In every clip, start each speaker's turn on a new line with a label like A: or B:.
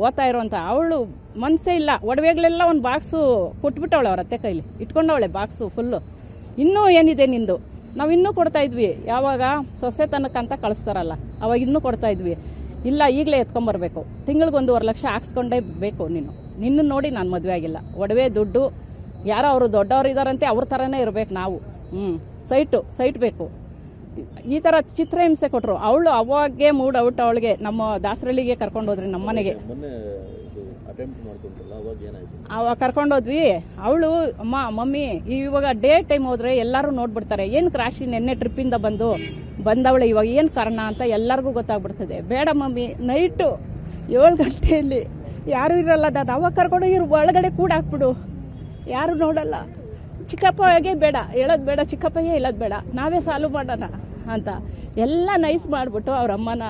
A: ಓದ್ತಾ ಇರೋಂಥ ಅವಳು ಮನಸ್ಸೇ ಇಲ್ಲ. ಒಡವೆಗಳೆಲ್ಲ ಒಂದು ಬಾಕ್ಸು ಕೊಟ್ಬಿಟ್ಟವಳೆ ಅವ್ರ ಅತ್ತೆ ಕೈಲಿ, ಇಟ್ಕೊಂಡವಳೆ ಬಾಕ್ಸು ಫುಲ್ಲು. ಇನ್ನೂ ಏನಿದೆ ನಿಂದು, ನಾವು ಇನ್ನೂ ಕೊಡ್ತಾಯಿದ್ವಿ. ಯಾವಾಗ ಸೊಸೆ ತನಕಂತ ಕಳಿಸ್ತಾರಲ್ಲ ಅವಾಗ ಇನ್ನೂ ಕೊಡ್ತಾಯಿದ್ವಿ. ಇಲ್ಲ ಈಗಲೇ ಎತ್ಕೊಂಬರ್ಬೇಕು, ತಿಂಗಳಿಗೆ 1.5 ಲಕ್ಷ ಹಾಕ್ಸ್ಕೊಂಡೇ ಬೇಕು ನಿನ್ನ ನೋಡಿ ನಾನು ಮದುವೆ ಆಗಿಲ್ಲ. ಒಡವೆ ದುಡ್ಡು ಯಾರೋ ಅವರು ದೊಡ್ಡವರು ಇದ್ದಾರಂತೆ, ಅವ್ರ ಥರನೇ ಇರಬೇಕು ನಾವು. ಸೈಟ್ ಬೇಕು. ಈ ಥರ ಚಿತ್ರಹಿಂಸೆ ಕೊಟ್ಟರು. ಅವಳು ಅವಾಗೇ ಮೂಡ್ ಔಟ್. ಅವಳಿಗೆ ನಮ್ಮ ದಾಸರಳ್ಳಿಗೆ ಕರ್ಕೊಂಡೋದ್ರಿ, ನಮ್ಮ ಮನೆಗೆ ಅವಾಗ ಕರ್ಕೊಂಡೋದ್ವಿ. ಅವಳು ಮಮ್ಮಿ ಇವಾಗ ಡೇ ಟೈಮ್ ಹೋದ್ರೆ ಎಲ್ಲರೂ ನೋಡ್ಬಿಡ್ತಾರೆ, ಏನು ರಾಶಿ ನೆನ್ನೆ ಟ್ರಿಪ್ಪಿಂದ ಬಂದವಳೆ ಇವಾಗ ಏನು ಕಾರಣ ಅಂತ ಎಲ್ಲರಿಗೂ ಗೊತ್ತಾಗ್ಬಿಡ್ತದೆ. ಬೇಡ ಮಮ್ಮಿ, ನೈಟು 7 ಗಂಟೆಯಲ್ಲಿ ಯಾರೂ ಇರಲ್ಲ, ನಾನು ಅವಾಗ ಕರ್ಕೊಂಡೋಗಿ ಒಳಗಡೆ ಕೂಡ ಹಾಕ್ಬಿಡು, ಯಾರು ನೋಡಲ್ಲ. ಚಿಕ್ಕಪ್ಪಗೆ ಬೇಡ ಹೇಳೋದು, ಬೇಡ ಚಿಕ್ಕಪ್ಪಗೆ ಹೇಳೋದು ಬೇಡ, ನಾವೇ ಸಾಲ್ವ್ ಮಾಡೋಣ ಅಂತ ಎಲ್ಲ ನೈಸ್ ಮಾಡಿಬಿಟ್ಟು ಅವ್ರ ಅಮ್ಮನ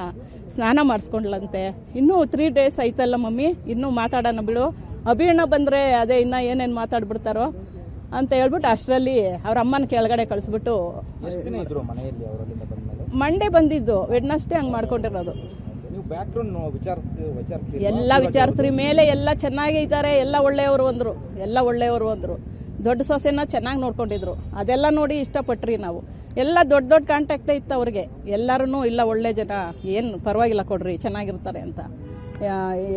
A: ಸ್ನಾನ ಮಾಡಿಸ್ಕೊಂಡ್ಲಂತೆ. ಇನ್ನೂ 3 ಡೇಸ್ ಆಯ್ತಲ್ಲ ಮಮ್ಮಿ, ಇನ್ನೂ ಮಾತಾಡೋಣ ಬಿಡು, ಅಭಿಣ್ಣ ಬಂದರೆ ಅದೇ ಇನ್ನೂ ಏನೇನು ಮಾತಾಡ್ಬಿಡ್ತಾರೋ ಅಂತ ಹೇಳ್ಬಿಟ್ಟು ಅಷ್ಟರಲ್ಲಿ ಅವ್ರ ಅಮ್ಮನ ಕೆಳಗಡೆ ಕಳಿಸ್ಬಿಟ್ಟು ಮಂಡೇ ಬಂದಿದ್ದು, ವೆಡ್ನಸ್ಡೇ ಹಂಗೆ ಮಾಡ್ಕೊಂಡಿರೋದು. ಎಲ್ಲ ವಿಚಾರಿಸ್ರಿ ಮೇಲೆ ಎಲ್ಲ ಚೆನ್ನಾಗೇ ಇದ್ದಾರೆ, ಎಲ್ಲ ಒಳ್ಳೆಯವರು ಅಂದರು. ದೊಡ್ಡ ಸೊಸೆನ ಚೆನ್ನಾಗಿ ನೋಡ್ಕೊಂಡಿದ್ರು. ಅದೆಲ್ಲ ನೋಡಿ ಇಷ್ಟಪಟ್ರಿ ನಾವು. ಎಲ್ಲ ದೊಡ್ಡ ಕಾಂಟ್ಯಾಕ್ಟೇ ಇತ್ತು ಅವ್ರಿಗೆ. ಎಲ್ಲರೂ ಇಲ್ಲ ಒಳ್ಳೆ ಜನ, ಏನು ಪರವಾಗಿಲ್ಲ ಕೊಡ್ರಿ, ಚೆನ್ನಾಗಿರ್ತಾರೆ ಅಂತ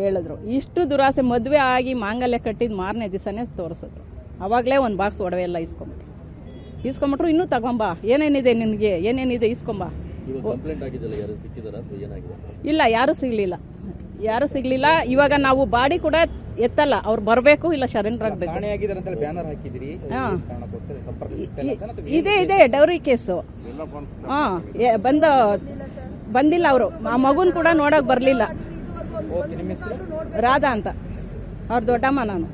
A: ಹೇಳಿದ್ರು. ಇಷ್ಟು ದುರಾಸೆ. ಮದುವೆ ಆಗಿ ಮಾಂಗಲ್ಯ ಕಟ್ಟಿದ ಮಾರನೇ ದಿವಸನೇ ತೋರಿಸಿದ್ರು. ಆವಾಗಲೇ ಒಂದು ಬಾಕ್ಸ್ ಒಡವೆ ಎಲ್ಲ ಇಸ್ಕೊಂಬಿಟ್ರು. ಇನ್ನೂ ತಗೊಂಬಾ, ಏನೇನಿದೆ ನಿನಗೆ, ಏನೇನಿದೆ ಇಸ್ಕೊಂಬ. ಇಲ್ಲ, ಯಾರೂ ಸಿಗ್ಲಿಲ್ಲ. ಇವಾಗ ನಾವು ಬಾಡಿ ಕೂಡ ಎತ್ತಲ್ಲ, ಅವ್ರು ಬರಬೇಕು, ಇಲ್ಲ ಶರಣ್ ಆಗಬೇಕು. ಇದೆ ಡೌರಿ ಕೇಸು. ಬಂದಿಲ್ಲ ಅವರು. ಆ ಮಗುನ್ ಕೂಡ ನೋಡಕ್ ಬರ್ಲಿಲ್ಲ. ರಾಧಾ ಅಂತ ಅವ್ರ ದೊಡ್ಡಮ್ಮ. ನಾನು